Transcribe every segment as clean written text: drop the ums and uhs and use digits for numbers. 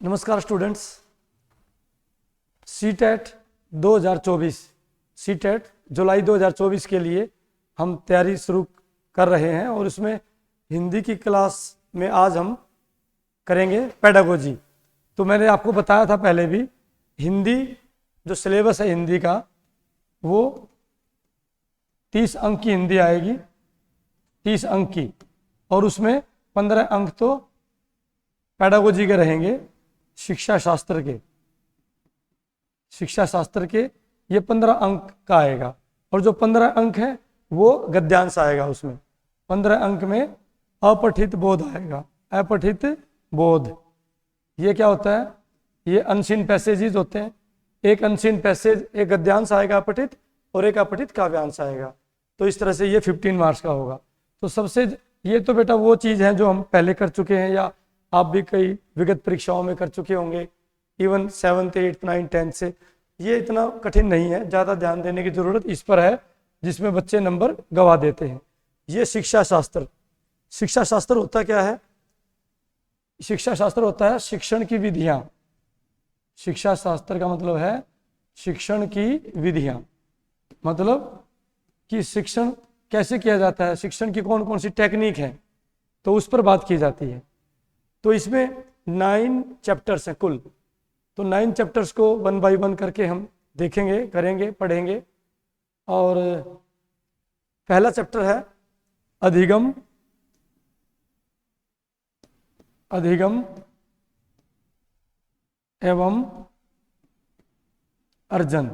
नमस्कार students, CTET 2024 CTET जुलाई 2024 के लिए हम तैयारी शुरू कर रहे हैं और उसमें हिंदी की क्लास में आज हम करेंगे पेडागोजी। तो मैंने आपको बताया था पहले भी, हिंदी जो सिलेबस है हिंदी का वो 30 अंक की हिंदी आएगी, 30 अंक की, और उसमें 15 अंक तो पेडागोजी के रहेंगे, शिक्षा शास्त्र के ये 15 अंक का आएगा। और जो 15 अंक है वो गद्यांश आएगा। उसमें 15 अंक में अपठित बोध आएगा। अपठित बोध ये क्या होता है? ये अनसीन पैसेजेस होते हैं। एक अनसीन पैसेज, एक गद्यांश आएगा अपठित और एक अपठित काव्यांश आएगा। तो इस तरह से ये 15 मार्क्स का होगा। तो सबसे ये तो बेटा वो चीज़ है जो हम पहले कर चुके हैं या आप भी कई विगत परीक्षाओं में कर चुके होंगे, even 7th 8th 9th 10th से। ये इतना कठिन नहीं है, ज़्यादा ध्यान देने की जरूरत इस पर है जिसमें बच्चे नंबर गवा देते हैं। ये शिक्षा शास्त्र होता क्या है? शिक्षा शास्त्र होता है शिक्षण की विधियां। शिक्षा शास्त्र का मतलब है शिक्षण की विधियां, मतलब कि शिक्षण कैसे किया जाता है, शिक्षण की कौन कौन सी टेक्निक है, तो उस पर बात की जाती है। तो इसमें 9 चैप्टर्स हैं कुल। तो 9 चैप्टर्स को 1 by 1 करके हम देखेंगे, करेंगे, पढ़ेंगे। और पहला चैप्टर है अधिगम एवं अर्जन।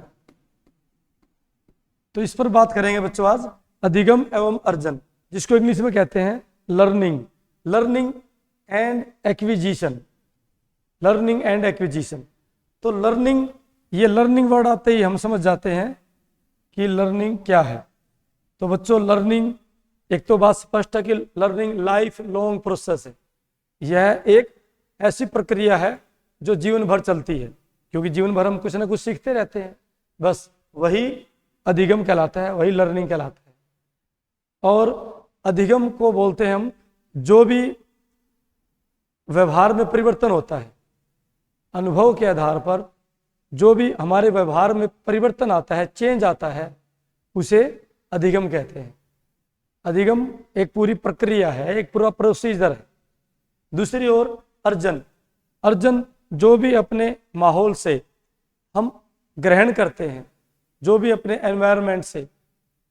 तो इस पर बात करेंगे बच्चों आज, अधिगम एवं अर्जन, जिसको इंग्लिश में कहते हैं लर्निंग एंड एक्विजिशन। तो लर्निंग, ये लर्निंग वर्ड आते ही हम समझ जाते हैं कि लर्निंग क्या है। तो बच्चों लर्निंग, एक तो बात स्पष्ट है कि लर्निंग लाइफ लॉन्ग प्रोसेस है। यह एक ऐसी प्रक्रिया है जो जीवन भर चलती है, क्योंकि जीवन भर हम कुछ ना कुछ सीखते रहते हैं। बस वही अधिगम कहलाता है, वही लर्निंग कहलाता है। और अधिगम को बोलते हैं हम जो भी व्यवहार में परिवर्तन होता है, अनुभव के आधार पर जो भी हमारे व्यवहार में परिवर्तन आता है, चेंज आता है, उसे अधिगम कहते हैं। अधिगम एक पूरी प्रक्रिया है, एक पूरा प्रोसीजर है। दूसरी ओर अर्जन जो भी अपने माहौल से हम ग्रहण करते हैं, जो भी अपने एनवायरनमेंट से,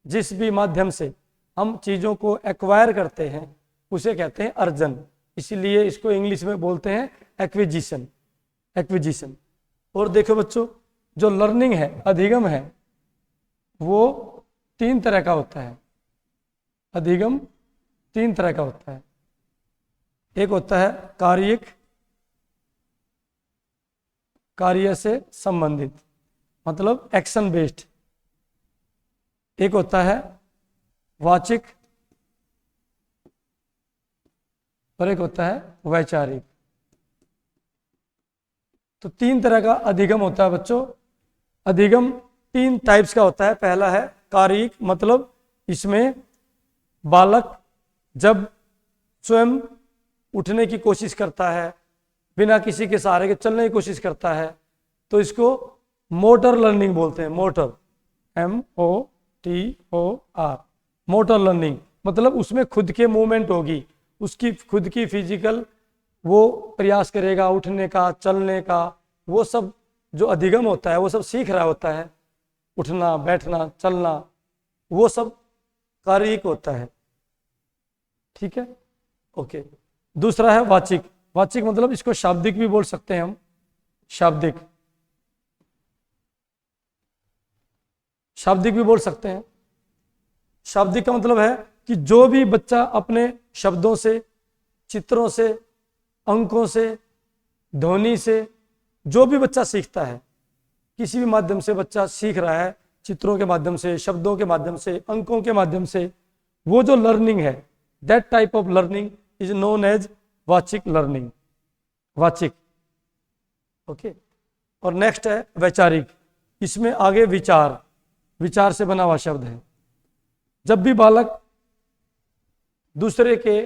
जिस भी माध्यम से हम चीज़ों को एक्वायर करते हैं, उसे कहते हैं अर्जन। इसीलिए इसको इंग्लिश में बोलते हैं एक्विजिशन। और देखो बच्चों, जो लर्निंग है, अधिगम है, वो 3 तरह का होता है। अधिगम 3 तरह का होता है। एक होता है कार्य से संबंधित, मतलब एक्शन बेस्ड। एक होता है वाचिक और एक होता है वैचारिक। तो 3 तरह का अधिगम होता है बच्चों। अधिगम 3 टाइप्स का होता है। पहला है कारिक, मतलब इसमें बालक जब स्वयं उठने की कोशिश करता है, बिना किसी के सहारे के चलने की कोशिश करता है, तो इसको मोटर लर्निंग बोलते हैं। मोटर, MOTOR, मोटर लर्निंग, मतलब उसमें खुद के मूवमेंट होगी, उसकी खुद की फिजिकल वो प्रयास करेगा उठने का, चलने का। वो सब जो अधिगम होता है वो सब सीख रहा होता है, उठना, बैठना, चलना, वो सब कारिक होता है। ठीक है, ओके। दूसरा है वाचिक मतलब इसको शाब्दिक भी बोल सकते हैं हम। शाब्दिक भी बोल सकते हैं। शाब्दिक का मतलब है कि जो भी बच्चा अपने शब्दों से, चित्रों से, अंकों से, ध्वनि से, जो भी बच्चा सीखता है, किसी भी माध्यम से बच्चा सीख रहा है, चित्रों के माध्यम से, शब्दों के माध्यम से, अंकों के माध्यम से, वो जो लर्निंग है, that type of learning is known as वाचिक लर्निंग। वाचिक, ओके। और नेक्स्ट है वैचारिक। इसमें आगे विचार से बना हुआ शब्द है। जब भी बालक दूसरे के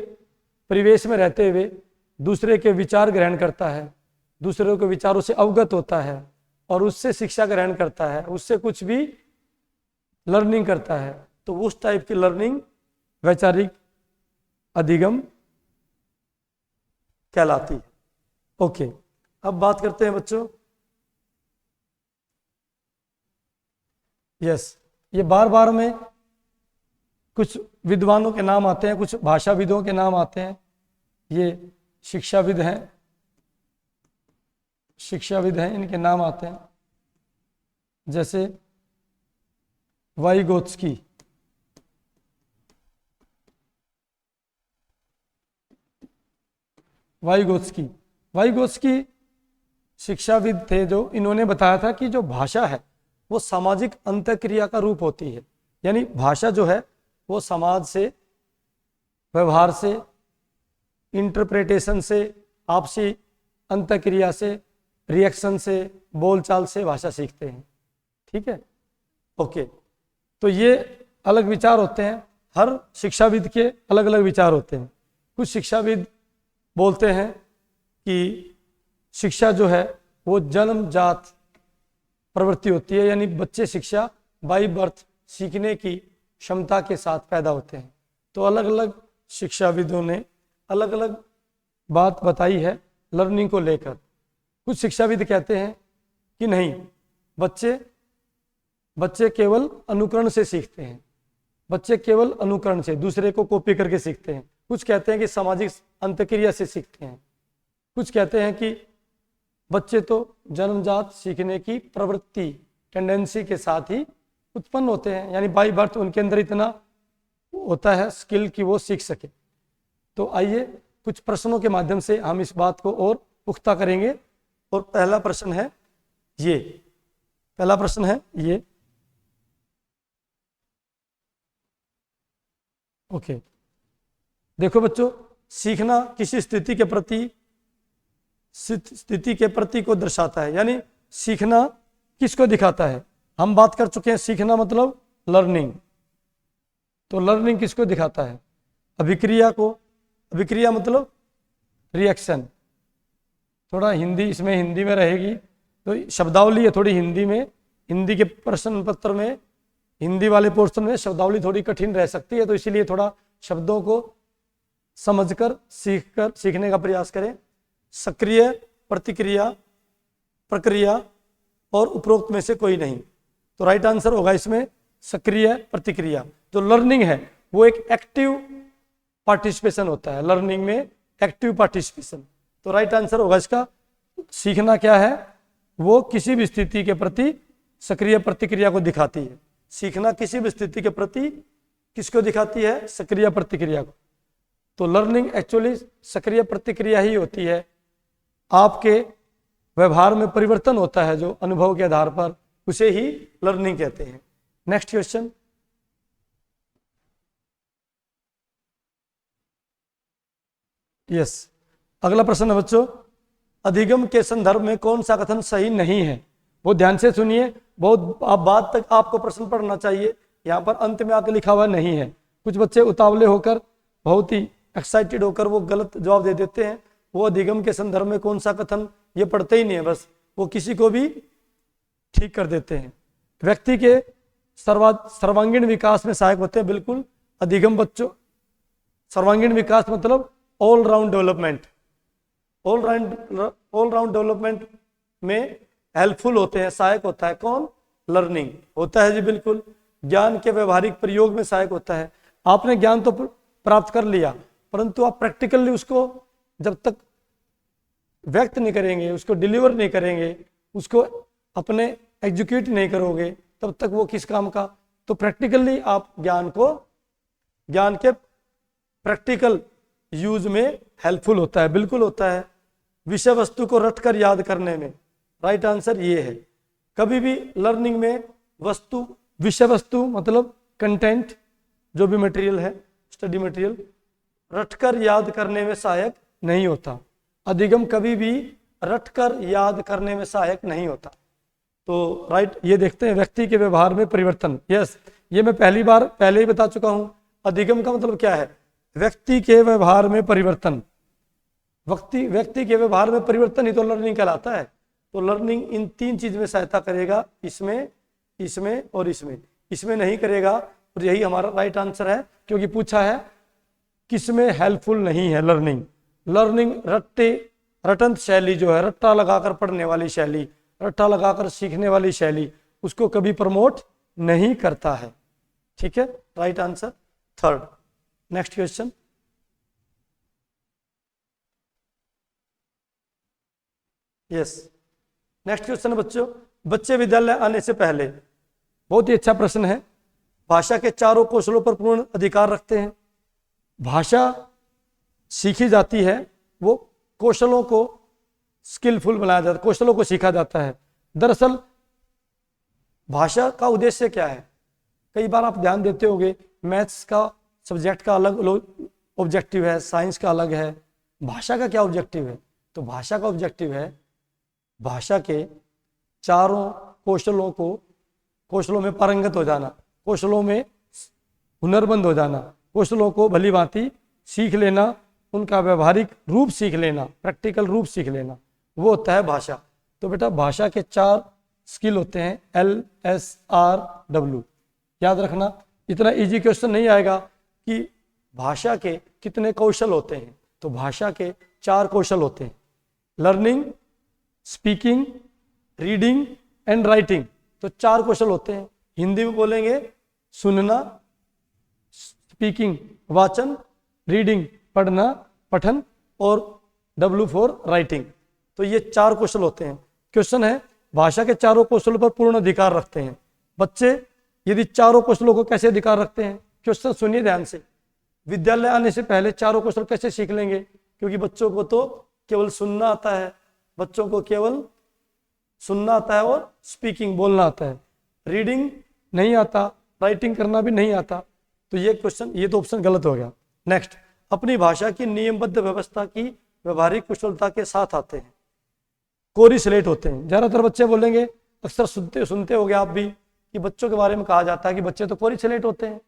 परिवेश में रहते हुए दूसरे के विचार ग्रहण करता है, दूसरों के विचारों से अवगत होता है और उससे शिक्षा ग्रहण करता है, उससे कुछ भी लर्निंग करता है, तो उस टाइप की लर्निंग वैचारिक अधिगम कहलाती है। ओके, अब बात करते हैं बच्चों, यस, ये बार बार में कुछ विद्वानों के नाम आते हैं, कुछ भाषाविदों के नाम आते हैं, ये शिक्षाविद हैं, इनके नाम आते हैं, जैसे वाइगोत्स्की, वाइगोत्स्की शिक्षाविद थे, जो इन्होंने बताया था कि जो भाषा है वो सामाजिक अंतःक्रिया का रूप होती है। यानी भाषा जो है वो समाज से, व्यवहार से, इंटरप्रिटेशन से, आपसी अंतःक्रिया से, रिएक्शन से, बोलचाल से भाषा सीखते हैं। ठीक है, ओके। तो ये अलग विचार होते हैं, हर शिक्षाविद के अलग अलग विचार होते हैं। कुछ शिक्षाविद बोलते हैं कि शिक्षा जो है वो जन्मजात प्रवृत्ति होती है, यानी बच्चे शिक्षा बाई बर्थ सीखने की क्षमता के साथ पैदा होते हैं। तो अलग अलग शिक्षाविदों ने अलग अलग बात बताई है लर्निंग को लेकर। कुछ शिक्षाविद कहते हैं कि नहीं, बच्चे केवल अनुकरण से सीखते हैं, बच्चे केवल अनुकरण से, दूसरे को कॉपी करके सीखते हैं। कुछ कहते हैं कि सामाजिक अंतःक्रिया से सीखते हैं। कुछ कहते हैं कि बच्चे तो जन्मजात सीखने की प्रवृत्ति, टेंडेंसी के साथ ही उत्पन्न होते हैं, यानी बाई बर्थ उनके अंदर इतना होता है स्किल कि वो सीख सके। तो आइए कुछ प्रश्नों के माध्यम से हम इस बात को और पुख्ता करेंगे। और पहला प्रश्न है ये, ओके। देखो बच्चों, सीखना किसी स्थिति के प्रति को दर्शाता है, यानी सीखना किसको दिखाता है। हम बात कर चुके हैं सीखना मतलब लर्निंग, तो लर्निंग किसको दिखाता है, अभिक्रिया को। अभिक्रिया मतलब रिएक्शन। थोड़ा हिंदी में रहेगी, तो शब्दावली है थोड़ी हिंदी में, हिंदी के प्रश्न पत्र में, हिंदी वाले पोर्शन में शब्दावली थोड़ी कठिन रह सकती है, तो इसीलिए थोड़ा शब्दों को समझकर सीखने का प्रयास करें। सक्रिय, प्रतिक्रिया, प्रक्रिया और उपरोक्त में से कोई नहीं। तो राइट आंसर होगा इसमें सक्रिय प्रतिक्रिया। जो लर्निंग है वो एक एक्टिव पार्टिसिपेशन होता है, लर्निंग में एक्टिव पार्टिसिपेशन। तो राइट आंसर होगा इसका, सीखना क्या है, वो किसी भी स्थिति के प्रति सक्रिय प्रतिक्रिया को दिखाती है। सीखना किसी भी स्थिति के प्रति किसको दिखाती है, सक्रिय प्रतिक्रिया को। तो लर्निंग एक्चुअली सक्रिय प्रतिक्रिया ही होती है। आपके व्यवहार में परिवर्तन होता है जो अनुभव के आधार पर, उसे ही लर्निंग कहते हैं। नेक्स्ट क्वेश्चन, यस, अगला प्रश्न है बच्चों, अधिगम के संदर्भ में कौन सा कथन सही नहीं है। वो ध्यान से सुनिए, बहुत बाद तक आपको प्रश्न पढ़ना चाहिए, यहाँ पर अंत में आकर लिखा हुआ नहीं है। कुछ बच्चे उतावले होकर, बहुत ही एक्साइटेड होकर वो गलत जवाब दे देते हैं। वो अधिगम के संदर्भ में कौन सा कथन ये पढ़ते ही नहीं है, बस वो किसी को भी ठीक कर देते हैं। व्यक्ति के सर्वांगीण विकास में सहायक होते हैं, बिल्कुल। अधिगम बच्चों, सर्वांगीण विकास मतलब all round development, all round development में हेल्पफुल होते हैं, सहायक होता है कौन, लर्निंग होता है जी, बिल्कुल। ज्ञान के व्यवहारिक प्रयोग में सहायक होता है। आपने ज्ञान तो प्राप्त कर लिया, परंतु आप प्रैक्टिकली उसको जब तक व्यक्त नहीं करेंगे, उसको डिलीवर नहीं करेंगे, उसको अपने एग्जीक्यूट नहीं करोगे, तब तक वो किस काम का। तो प्रैक्टिकली आप ज्ञान के प्रैक्टिकल यूज में हेल्पफुल होता है, बिल्कुल होता है। विषय वस्तु को रटकर याद करने में, राइट आंसर ये है। कभी भी लर्निंग में विषय वस्तु मतलब कंटेंट, जो भी मटेरियल है, स्टडी मटेरियल, रटकर याद करने में सहायक नहीं होता। अधिगम कभी भी रटकर याद करने में सहायक नहीं होता। तो राइट, ये देखते हैं व्यक्ति के व्यवहार में परिवर्तन। यस, ये मैं पहले ही बता चुका हूं। अधिगम का मतलब क्या है, व्यक्ति के व्यवहार में परिवर्तन। व्यक्ति के व्यवहार में परिवर्तन ही तो लर्निंग कहलाता है। तो लर्निंग इन 3 चीज में सहायता करेगा, इसमें, इसमें और इसमें। इसमें नहीं करेगा, और यही हमारा राइट आंसर है, क्योंकि पूछा है किसमें हेल्पफुल नहीं है लर्निंग। लर्निंग रटंत शैली जो है, रट्टा लगाकर पढ़ने वाली शैली, रट्टा लगाकर सीखने वाली शैली, उसको कभी प्रमोट नहीं करता है। ठीक है, right answer 3rd। Next question. Yes, next question बच्चों, बच्चे विद्यालय आने से पहले, बहुत ही अच्छा प्रश्न है, भाषा के चारों कौशलों पर पूर्ण अधिकार रखते हैं। भाषा सीखी जाती है, वो कौशलों को स्किलफुल बनाया जाता है, कौशलों को सीखा जाता है। दरअसल भाषा का उद्देश्य क्या है? कई बार आप ध्यान देते होंगे, मैथ्स का सब्जेक्ट का अलग ऑब्जेक्टिव है, साइंस का अलग है, भाषा का क्या ऑब्जेक्टिव है? तो भाषा का ऑब्जेक्टिव है भाषा के चारों कौशलों में पारंगत हो जाना, कौशलों में हुनरमंद हो जाना, कौशलों को भली भांति सीख लेना, उनका व्यवहारिक रूप सीख लेना, प्रैक्टिकल रूप सीख लेना, वो होता है भाषा। तो बेटा भाषा के 4 स्किल होते हैं, LSRW। याद रखना, इतना इजी क्वेश्चन नहीं आएगा कि भाषा के कितने कौशल होते हैं। तो भाषा के 4 कौशल होते हैं, learning, speaking, reading and writing. तो 4 कौशल होते हैं। हिंदी में बोलेंगे सुनना, स्पीकिंग वाचन, रीडिंग पढ़ना पठन, और W फॉर राइटिंग। तो ये 4 कौशल होते हैं। क्वेश्चन है, भाषा के चारों कौशलों पर पूर्ण अधिकार रखते हैं। बच्चे यदि चारों कौशलों को कैसे अधिकार रखते हैं? क्वेश्चन सुनिए ध्यान से। विद्यालय आने से पहले चारों कौशल कैसे सीख लेंगे? क्योंकि बच्चों को तो केवल सुनना आता है, बच्चों को केवल सुनना आता है और स्पीकिंग बोलना आता है, रीडिंग नहीं आता, राइटिंग करना भी नहीं आता। तो ये क्वेश्चन, ये तो ऑप्शन गलत हो गया। नेक्स्ट, अपनी भाषा की नियमबद्ध व्यवस्था की व्यवहारिक कुशलता के साथ आते हैं, कोरिलेट होते हैं। ज्यादातर बच्चे बोलेंगे, अक्सर सुनते होगे आप भी, कि बच्चों के बारे में कहा जाता है कि बच्चे तो कोरिलेट होते हैं।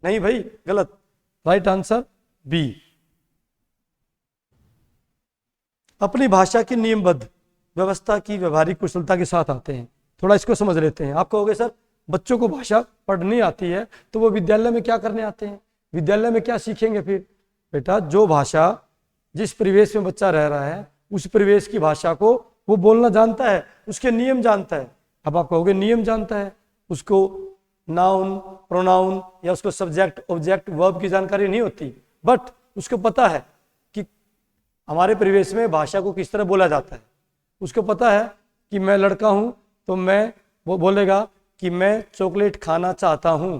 नहीं भाई, गलत। Right answer B. अपनी भाषा की नियमबद्ध व्यवस्था की व्यवहारिक कुशलता के साथ आते हैं। थोड़ा इसको समझ लेते हैं। आप कहोगे सर बच्चों को भाषा पढ़नी आती है तो वो विद्यालय में क्या करने आते हैं, विद्यालय में क्या सीखेंगे? फिर बेटा जो भाषा, जिस परिवेश में बच्चा रह रहा है, उस परिवेश की भाषा को वो बोलना जानता है, उसके नियम जानता है। अब आप कहोगे नियम जानता है, उसको नाउन, प्रोनाउन या उसको सब्जेक्ट, ऑब्जेक्ट, वर्ब की जानकारी नहीं होती, बट उसको पता है कि हमारे परिवेश में भाषा को किस तरह बोला जाता है। उसको पता है कि मैं लड़का हूं तो मैं, वो बोलेगा कि मैं चॉकलेट खाना चाहता हूं,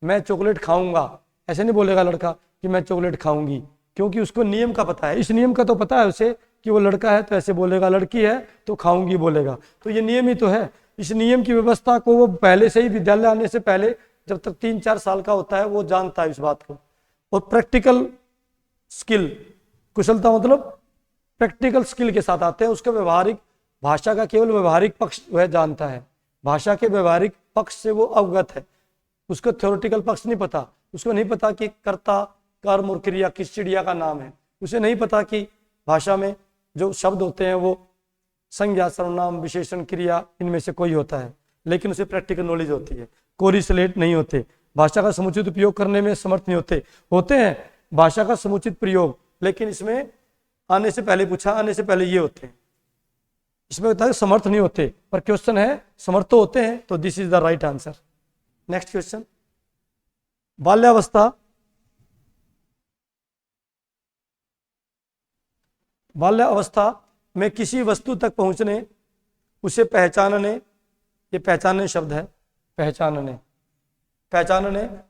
मैं चॉकलेट खाऊंगा। ऐसे नहीं बोलेगा लड़का कि मैं चॉकलेट खाऊंगी, क्योंकि उसको नियम का पता है। इस नियम का तो पता है उसे कि वो लड़का है तो ऐसे बोलेगा, लड़की है तो खाऊंगी बोलेगा। तो ये नियम ही तो है। इस नियम की व्यवस्था को वो पहले से ही, विद्यालय आने से पहले, जब तक 3-4 साल का होता है, वो जानता है इस बात को। और प्रैक्टिकल स्किल, कुशलता मतलब प्रैक्टिकल स्किल के साथ आते हैं। उसका व्यवहारिक, भाषा का केवल व्यवहारिक पक्ष वह जानता है, भाषा के व्यवहारिक पक्ष से वो अवगत है। उसको थ्योरेटिकल पक्ष नहीं पता। उसको नहीं पता कि कर्ता, कर्म और क्रिया किस चिड़िया का नाम है। उसे नहीं पता कि भाषा में जो शब्द होते हैं वो संज्ञा, सर्वनाम, विशेषण, क्रिया, इनमें से कोई होता है, लेकिन उसे प्रैक्टिकल नॉलेज होती है। कोरिलेट नहीं होते, भाषा का समुचित उपयोग करने में समर्थ नहीं होते हैं भाषा का समुचित प्रयोग, लेकिन इसमें आने से पहले पूछा, आने से पहले ये होते हैं। इसमें होता है समर्थ नहीं होते, पर क्वेश्चन है समर्थ तो होते हैं, तो this is the right answer. Next question, बाल्यावस्था, बाल्यावस्था में किसी वस्तु तक पहुंचने, उसे पहचानने, ये पहचानने शब्द है, पहचानने,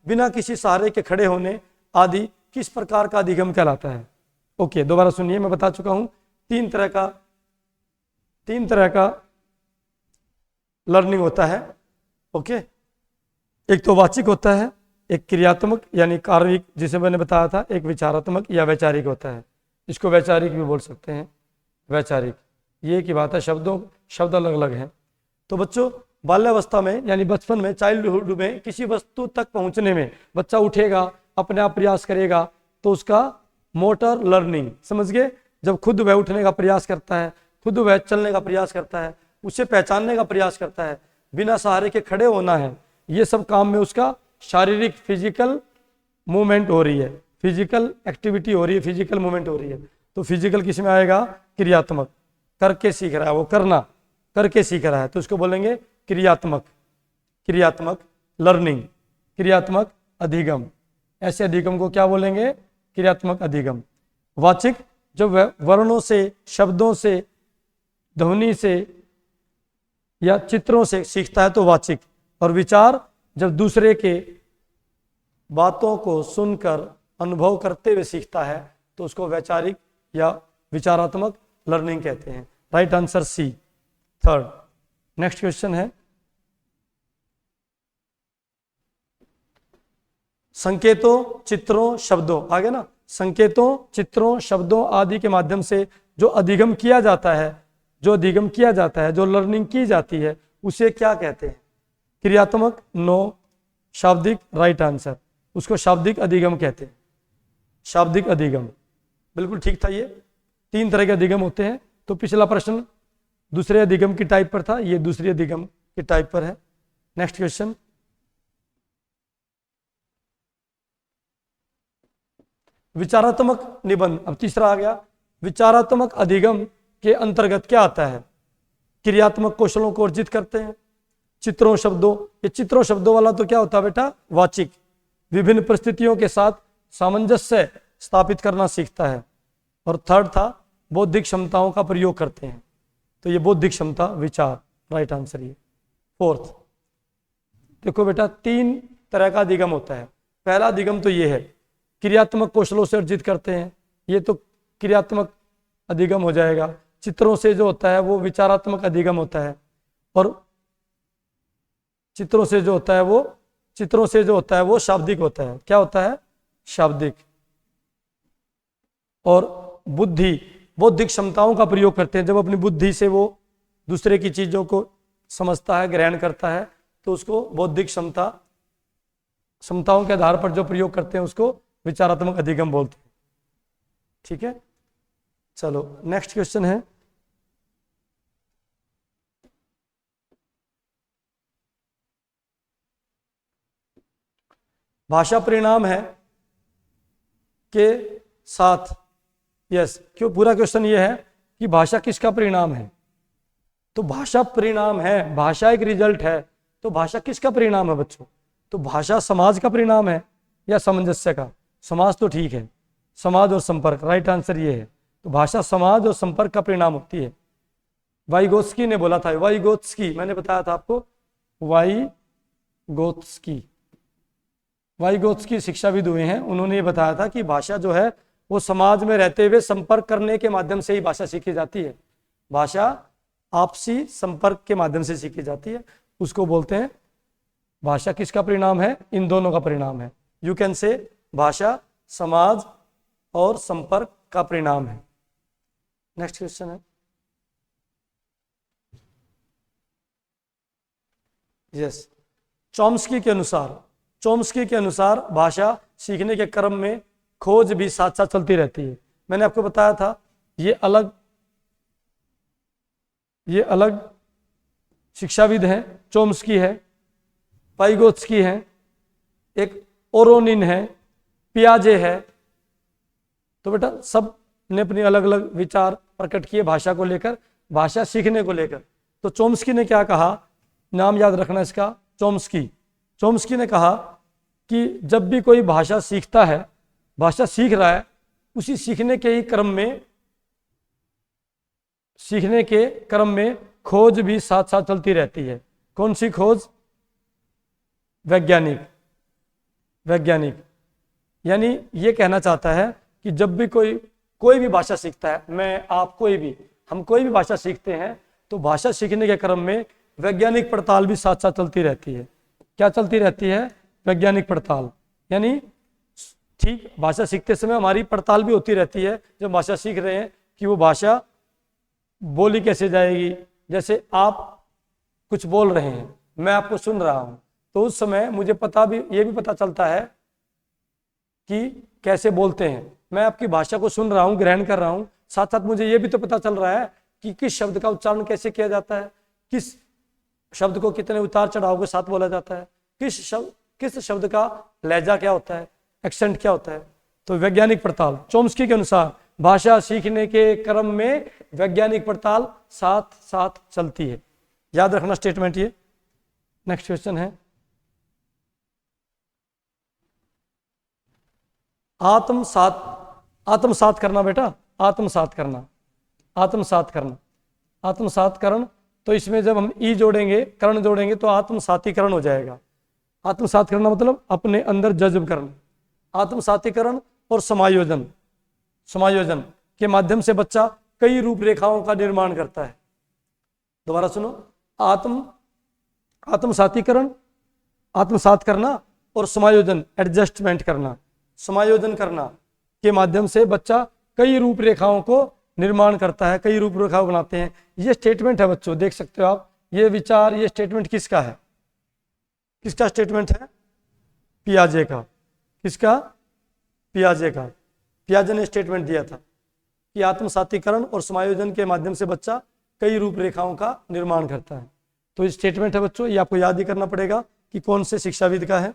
बिना किसी सहारे के खड़े होने आदि किस प्रकार का अधिगम कहलाता है? ओके, दोबारा सुनिए, मैं बता चुका हूं, तीन तरह का लर्निंग होता है। ओके, एक तो वाचिक होता है, एक क्रियात्मक यानी कार्मिक जिसे मैंने बताया था, एक विचारात्मक या वैचारिक होता है। इसको वैचारिक भी बोल सकते हैं, वैचारिक। ये की बात है, शब्द अलग अलग हैं। तो बच्चों बाल्यावस्था में यानी बचपन में, चाइल्डहुड में, किसी वस्तु तक पहुंचने में बच्चा उठेगा, अपने आप प्रयास करेगा, तो उसका मोटर लर्निंग, समझ गए? जब खुद वह उठने का प्रयास करता है, खुद वह चलने का प्रयास करता है, उसे पहचानने का प्रयास करता है, बिना सहारे के खड़े होना है, ये सब काम में उसका शारीरिक फिजिकल मूवमेंट हो रही है, फिजिकल एक्टिविटी हो रही है, फिजिकल मूवमेंट हो रही है। तो फिजिकल किस में आएगा? क्रियात्मक। करके सीख रहा है, वो करना करके सीख रहा है, तो उसको बोलेंगे क्रियात्मक। क्रियात्मक लर्निंग, क्रियात्मक अधिगम। ऐसे अधिगम को क्या बोलेंगे? क्रियात्मक अधिगम। वाचिक, जब वह वर्णों से, शब्दों से, ध्वनि से या चित्रों से सीखता है तो वाचिक। और विचार, जब दूसरे के बातों को सुनकर अनुभव करते हुए सीखता है तो उसको वैचारिक या विचारात्मक लर्निंग कहते हैं। Right answer C, third. Next question है, संकेतों, चित्रों, शब्दों, आगे ना, संकेतों, चित्रों, शब्दों आदि के माध्यम से जो अधिगम किया जाता है, जो अधिगम किया जाता है, जो लर्निंग की जाती है, उसे क्या कहते हैं? क्रियात्मक, नो। शाब्दिक, राइट आंसर, उसको शाब्दिक अधिगम कहते हैं। शाब्दिक अधिगम, बिल्कुल ठीक था। ये 3 तरह के अधिगम होते हैं। तो पिछला प्रश्न दूसरे अधिगम की टाइप पर था, ये दूसरी अधिगम की टाइप पर है। नेक्स्ट क्वेश्चन, विचारात्मक निबंध। अब तीसरा आ गया, विचारात्मक अधिगम के अंतर्गत क्या आता है? क्रियात्मक कौशलों को अर्जित करते हैं, चित्रों, शब्दों। ये चित्रों शब्दों वाला तो क्या होता है बेटा? वाचिक। विभिन्न परिस्थितियों के साथ सामंजस्य स्थापित करना सीखता है। और थर्ड था, बौद्धिक क्षमताओं का प्रयोग करते हैं, तो ये बौद्धिक क्षमता, विचार, राइट आंसर ये फोर्थ। देखो बेटा, 3 तरह का अधिगम होता है। पहला अधिगम तो ये है, क्रियात्मक कौशलों से अर्जित करते हैं, ये तो क्रियात्मक अधिगम हो जाएगा। चित्रों से जो होता है वो विचारात्मक अधिगम होता है। और चित्रों से जो होता है वो शाब्दिक होता है। क्या होता है? शाब्दिक। और बुद्धि, बौद्धिक क्षमताओं का प्रयोग करते हैं। जब अपनी बुद्धि से वो दूसरे की चीजों को समझता है, ग्रहण करता है, तो उसको बौद्धिक क्षमताओं के आधार पर जो प्रयोग करते हैं उसको विचारात्मक अधिगम बोलते हैं। ठीक है, चलो नेक्स्ट क्वेश्चन है, भाषा परिणाम है के साथ। यस, क्यों? पूरा क्वेश्चन ये है कि भाषा किसका परिणाम है? तो भाषा परिणाम है, भाषा एक रिजल्ट है, तो भाषा किसका परिणाम है बच्चों? तो भाषा समाज का परिणाम है या सामंजस्य का? समाज तो ठीक है, समाज और संपर्क, राइट आंसर ये है। तो भाषा समाज और संपर्क का परिणाम होती है। वाइगोत्स्की ने बोला था, वाइगोत्स्की, मैंने बताया था आपको, वाइगोत्स्की शिक्षाविद हुए हैं। उन्होंने ये बताया था कि भाषा जो है वो समाज में रहते हुए संपर्क करने के माध्यम से ही भाषा सीखी जाती है। भाषा आपसी संपर्क के माध्यम से सीखी जाती है, उसको बोलते हैं। भाषा किसका परिणाम है? इन दोनों का परिणाम है। यू कैन से भाषा समाज और संपर्क का परिणाम है। नेक्स्ट क्वेश्चन है, यस, चॉम्स्की के अनुसार भाषा सीखने के क्रम में खोज भी साथ साथ चलती रहती है। मैंने आपको बताया था ये अलग शिक्षाविद हैं। चॉम्स्की है, वाइगोत्स्की है, एक ओरोनिन है, पियाजे है। तो बेटा सब ने अपनी अलग अलग विचार प्रकट किए भाषा को लेकर, भाषा सीखने को लेकर। तो चॉम्स्की ने क्या कहा, नाम याद रखना इसका, चॉम्स्की ने कहा कि जब भी कोई भाषा सीखता है, भाषा सीख रहा है, उसी सीखने के क्रम में खोज भी साथ साथ चलती रहती है। कौन सी खोज? वैज्ञानिक। यानी ये कहना चाहता है कि जब भी कोई भी भाषा सीखता है, मैं, आप, हम कोई भी भाषा सीखते हैं, तो भाषा सीखने के क्रम में वैज्ञानिक पड़ताल भी साथ साथ चलती रहती है। क्या चलती रहती है? वैज्ञानिक पड़ताल। यानी ठीक भाषा सीखते समय हमारी पड़ताल भी होती रहती है, जब भाषा सीख रहे हैं, कि वो भाषा बोली कैसे जाएगी। जैसे आप कुछ बोल रहे हैं, मैं आपको सुन रहा हूं, तो उस समय मुझे ये भी पता चलता है कि कैसे बोलते हैं। मैं आपकी भाषा को सुन रहा हूं, ग्रहण कर रहा हूं, साथ साथ मुझे ये भी तो पता चल रहा है कि किस शब्द का उच्चारण कैसे किया जाता है, किस शब्द को कितने उतार चढ़ाव के साथ बोला जाता है, किस शब्द का लहजा क्या होता है, एक्सेंट क्या होता है। तो वैज्ञानिक पड़ताल चोम्स्की के अनुसार भाषा सीखने के क्रम में वैज्ञानिक पड़ताल साथ साथ चलती है। याद रखना स्टेटमेंट ये। नेक्स्ट क्वेश्चन है, आत्मसात करना बेटा, आत्मसात करना। तो इसमें जब हम ई जोड़ेंगे, करण जोड़ेंगे तो आत्मसातीकरण हो जाएगा। आत्मसात करना मतलब अपने अंदर जज्ब करना। आत्मसातीकरण और समायोजन के माध्यम से बच्चा कई रूपरेखाओं का निर्माण करता है। दोबारा सुनो, आत्मसातीकरण, आत्मसात करना और समायोजन, एडजस्टमेंट करना, समायोजन करना के माध्यम से बच्चा कई रूपरेखाओं को निर्माण करता है, कई रूपरेखा बनाते हैं। ये स्टेटमेंट है बच्चों, देख सकते हो आप। ये विचार, ये स्टेटमेंट किसका है? किसका स्टेटमेंट है? पियाजे का। किसका? पियाजे का। पियाजे ने स्टेटमेंट दिया था कि आत्मसातीकरण और समायोजन के माध्यम से बच्चा कई रूपरेखाओं का निर्माण करता है। तो ये स्टेटमेंट है बच्चों, ये आपको याद ही करना पड़ेगा कि कौन से शिक्षाविद का है।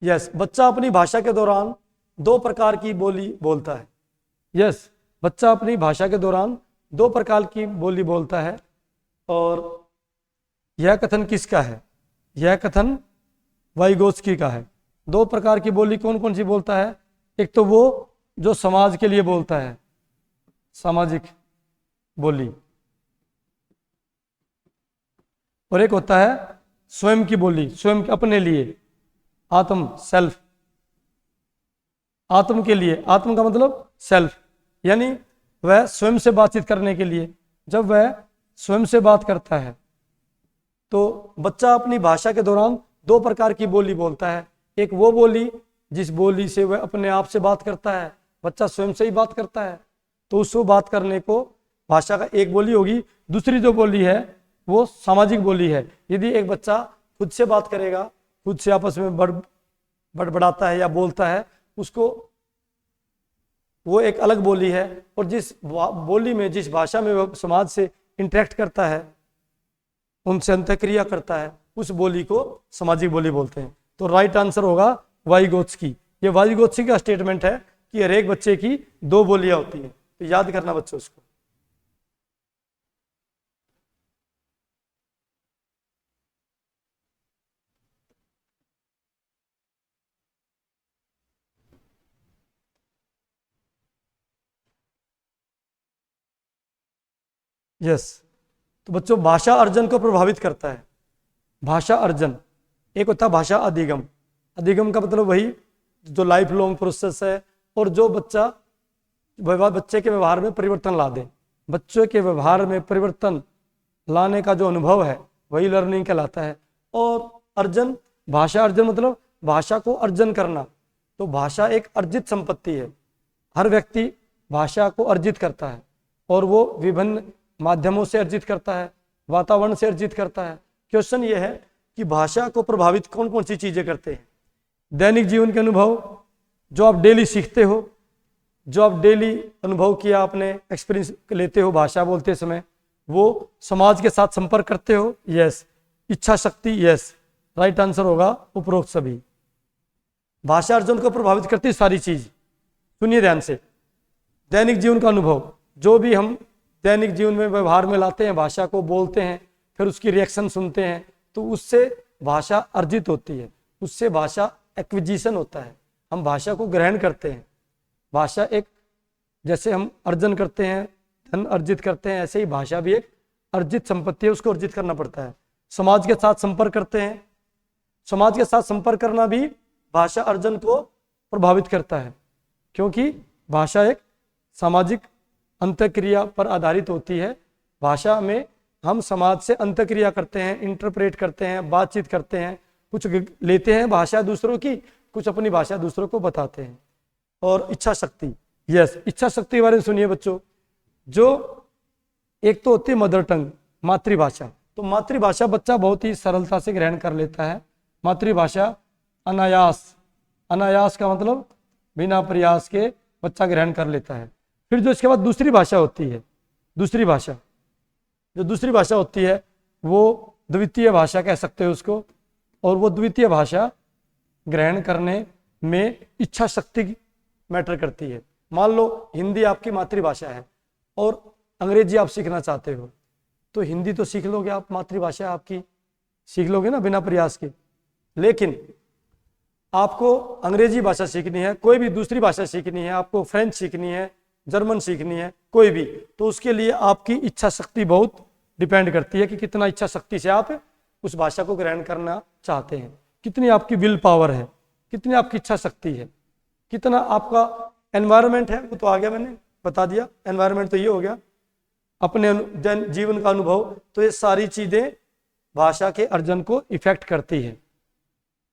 यस, बच्चा अपनी भाषा के दौरान दो प्रकार की बोली बोलता है। यस, बच्चा अपनी भाषा के दौरान दो प्रकार की बोली बोलता है। और यह कथन किसका है? यह कथन वाइगोत्स्की का है। दो प्रकार की बोली कौन कौन सी बोलता है? एक तो वो जो समाज के लिए बोलता है, सामाजिक बोली, और एक होता है स्वयं की बोली, स्वयं अपने लिए, आत्म, सेल्फ, आत्म के लिए। आत्म का मतलब सेल्फ, यानी वह स्वयं से बातचीत करने के लिए। जब वह स्वयं से बात करता है तो बच्चा अपनी भाषा के दौरान दो प्रकार की बोली बोलता है। एक वो बोली जिस बोली से वह अपने आप से बात करता है, बच्चा स्वयं से ही बात करता है, तो उसको बात करने को भाषा का एक बोली होगी। दूसरी जो बोली है वो सामाजिक बोली है। यदि एक बच्चा खुद से बात करेगा, खुद से आपस में बड़बड़ाता है या बोलता है, उसको वो एक अलग बोली है। और जिस बोली में, जिस भाषा में वह समाज से इंटरेक्ट करता है, उनसे अंतःक्रिया करता है, उस बोली को सामाजिक बोली बोलते हैं। तो राइट आंसर होगा वाइगोत्स्की। ये वाइगोत्स्की का स्टेटमेंट है कि हर एक बच्चे की दो बोलियां होती हैं। तो याद करना बच्चों उसको। यस, तो बच्चों भाषा अर्जन को प्रभावित करता है। भाषा अर्जन, एक होता है भाषा अधिगम। अधिगम का मतलब वही जो लाइफ लॉन्ग प्रोसेस है, और जो बच्चे के व्यवहार में परिवर्तन ला दे। बच्चों के व्यवहार में परिवर्तन लाने का जो अनुभव है वही लर्निंग कहलाता है। और अर्जन, भाषा अर्जन मतलब भाषा को अर्जन करना। तो भाषा एक अर्जित संपत्ति है। हर व्यक्ति भाषा को अर्जित करता है, और वो विभिन्न माध्यमों से अर्जित करता है, वातावरण से अर्जित करता है। क्वेश्चन ये है कि भाषा को प्रभावित कौन कौन सी चीजें करते हैं? दैनिक जीवन के अनुभव, जो आप डेली सीखते हो, जो आप डेली अनुभव किया, आपने एक्सपीरियंस लेते हो भाषा बोलते समय, वो समाज के साथ संपर्क करते हो। यस, इच्छा शक्ति, यस, राइट आंसर होगा उपरोक्त सभी। भाषा अर्जन को प्रभावित करती सारी चीज, सुनिए ध्यान से। दैनिक जीवन का अनुभव, जो भी हम दैनिक जीवन में व्यवहार में लाते हैं, भाषा को बोलते हैं, फिर उसकी रिएक्शन सुनते हैं, तो उससे भाषा अर्जित होती है, उससे भाषा एक्विजिशन होता है। हम भाषा को ग्रहण करते हैं। भाषा एक, जैसे हम अर्जन करते हैं, धन अर्जित करते हैं, ऐसे ही भाषा भी एक अर्जित संपत्ति है, उसको अर्जित करना पड़ता है। समाज के साथ संपर्क करते हैं, समाज के साथ संपर्क करना भी भाषा अर्जन को प्रभावित करता है, क्योंकि भाषा एक सामाजिक अंतःक्रिया पर आधारित होती है। भाषा में हम समाज से अंतःक्रिया करते हैं, इंटरप्रेट करते हैं, बातचीत करते हैं, कुछ लेते हैं भाषा दूसरों की, कुछ अपनी भाषा दूसरों को बताते हैं। और इच्छा शक्ति, यस, इच्छा शक्ति के बारे में सुनिए बच्चों। जो एक तो होती है मदर टंग, मातृभाषा, तो मातृभाषा बच्चा बहुत ही सरलता से ग्रहण कर लेता है। मातृभाषा अनायास, अनायास का मतलब बिना प्रयास के बच्चा ग्रहण कर लेता है। फिर जो इसके बाद दूसरी भाषा होती है, दूसरी भाषा, जो दूसरी भाषा होती है वो द्वितीय भाषा कह सकते हो उसको, और वो द्वितीय भाषा ग्रहण करने में इच्छा शक्ति मैटर करती है। मान लो हिंदी आपकी मातृभाषा है और अंग्रेजी आप सीखना चाहते हो, तो हिंदी तो सीख लोगे आप, मातृभाषा आपकी सीख लोगे ना बिना प्रयास के। लेकिन आपको अंग्रेजी भाषा सीखनी है, कोई भी दूसरी भाषा सीखनी है, आपको फ्रेंच सीखनी है, जर्मन सीखनी है, कोई भी, तो उसके लिए आपकी इच्छा शक्ति बहुत डिपेंड करती है कि कितना इच्छा शक्ति से आप उस भाषा को ग्रहण करना चाहते हैं, कितनी आपकी विल पावर है, कितनी आपकी इच्छा शक्ति है, कितना आपका एनवायरनमेंट है, वो तो आ गया, मैंने बता दिया। एनवायरनमेंट तो ये हो गया, अपने जीवन का अनुभव। तो ये सारी चीजें भाषा के अर्जन को इफेक्ट करती है।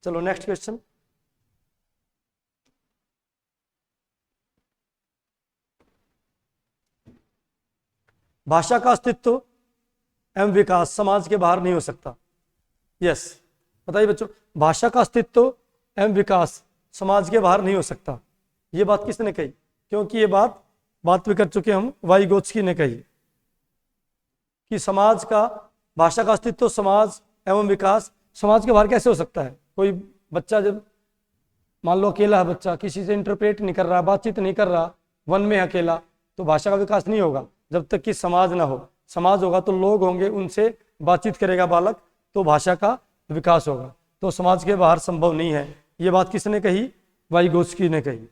चलो नेक्स्ट क्वेश्चन। भाषा का अस्तित्व एवं विकास समाज के बाहर नहीं हो सकता। यस, बताइए बच्चों, भाषा का अस्तित्व एवं विकास समाज के बाहर नहीं हो सकता। ये बात किसने कही? क्योंकि ये बात भी कर चुके हम, वाइगोत्स्की ने कही कि समाज का, भाषा का अस्तित्व समाज एवं विकास समाज के बाहर कैसे हो सकता है। कोई बच्चा जब मान लो अकेला है, बच्चा किसी से इंटरप्रेट नहीं कर रहा, बातचीत नहीं कर रहा, वन में अकेला, तो भाषा का विकास नहीं होगा जब तक कि समाज ना हो। समाज होगा तो लोग होंगे, उनसे बातचीत करेगा बालक, तो भाषा का विकास होगा। तो समाज के बाहर संभव नहीं है। ये बात किसने कही? वाइगोत्स्की ने कही।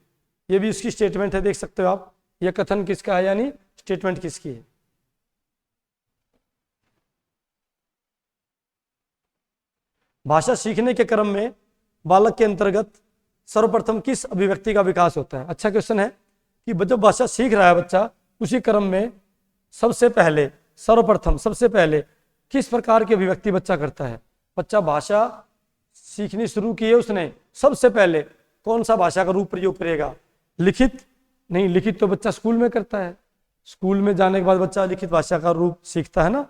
ये भी उसकी स्टेटमेंट है, देख सकते हो आप, ये कथन किसका है, यानी स्टेटमेंट किसकी है। भाषा सीखने के क्रम में बालक के अंतर्गत सर्वप्रथम किस अभिव्यक्ति का विकास होता है? अच्छा क्वेश्चन है कि जब भाषा सीख रहा है बच्चा, उसी क्रम में सबसे पहले, सर्वप्रथम सबसे पहले किस प्रकार की अभिव्यक्ति बच्चा करता है? बच्चा भाषा सीखनी शुरू की है उसने, सबसे पहले कौन सा भाषा का रूप प्रयोग करेगा? लिखित नहीं, लिखित तो बच्चा स्कूल में करता है, स्कूल में जाने के बाद बच्चा लिखित भाषा का रूप सीखता है ना।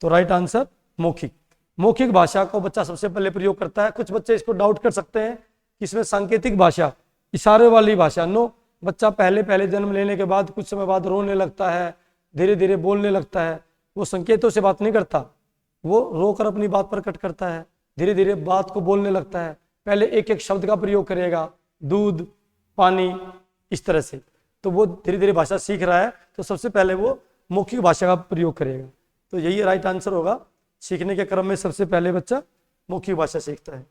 तो राइट आंसर मौखिक। मौखिक भाषा को बच्चा सबसे पहले प्रयोग करता है। कुछ बच्चे इसको डाउट कर सकते हैं कि इसमें सांकेतिक भाषा, इशारे वाली भाषा, नो, बच्चा पहले जन्म लेने के बाद कुछ समय बाद रोने लगता है, धीरे धीरे बोलने लगता है, वो संकेतों से बात नहीं करता, वो रोकर अपनी बात प्रकट करता है, धीरे धीरे बात को बोलने लगता है। पहले एक एक शब्द का प्रयोग करेगा, दूध, पानी, इस तरह से। तो वो धीरे धीरे भाषा सीख रहा है, तो सबसे पहले वो मौखिक भाषा का प्रयोग करेगा। तो यही राइट आंसर होगा। सीखने के क्रम में सबसे पहले बच्चा मौखिक भाषा सीखता है।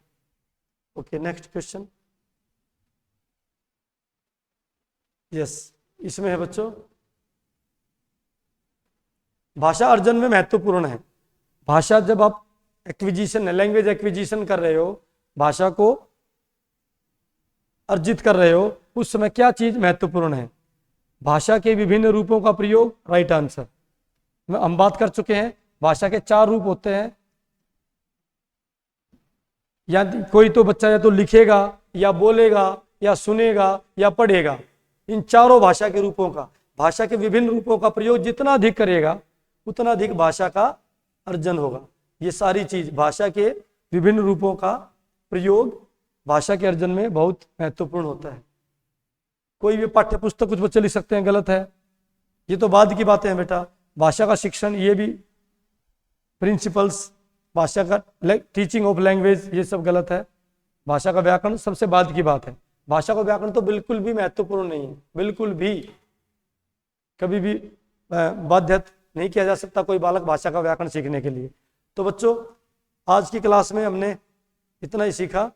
Okay, next question. यस, इसमें है बच्चों, भाषा अर्जन में महत्वपूर्ण है। भाषा जब आप एक्विजिशन, लैंग्वेज एक्विजिशन कर रहे हो, भाषा को अर्जित कर रहे हो, उस समय क्या चीज महत्वपूर्ण है? भाषा के विभिन्न रूपों का प्रयोग, राइट आंसर। हम बात कर चुके हैं, भाषा के 4 रूप होते हैं। या कोई तो बच्चा या तो लिखेगा, या बोलेगा, या सुनेगा, या पढ़ेगा। इन चारों भाषा के रूपों का, भाषा के विभिन्न रूपों का प्रयोग जितना अधिक करेगा, उतना अधिक भाषा का अर्जन होगा। ये सारी चीज, भाषा के विभिन्न रूपों का प्रयोग भाषा के अर्जन में बहुत महत्वपूर्ण होता है। कोई भी पाठ्य पुस्तक कुछ बच्चे लिख सकते हैं, गलत है, ये तो बाद की बातें हैं बेटा। भाषा का शिक्षण, ये भी प्रिंसिपल्स, भाषा का टीचिंग ऑफ लैंग्वेज, ये सब गलत है। भाषा का व्याकरण सबसे बाद की बात है। भाषा का व्याकरण तो बिल्कुल भी महत्वपूर्ण नहीं है, बिल्कुल भी, कभी भी बाध्य नहीं किया जा सकता कोई बालक भाषा का व्याकरण सीखने के लिए। तो बच्चों, आज की क्लास में हमने इतना ही सीखा।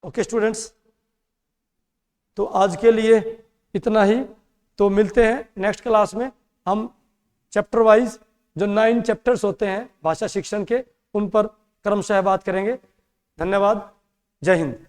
ओके स्टूडेंट्स, तो आज के लिए इतना ही। तो मिलते हैं नेक्स्ट क्लास में। हम चैप्टर वाइज जो 9 चैप्टर्स होते हैं भाषा शिक्षण के, उन पर क्रमशः बात करेंगे। धन्यवाद, जय हिंद।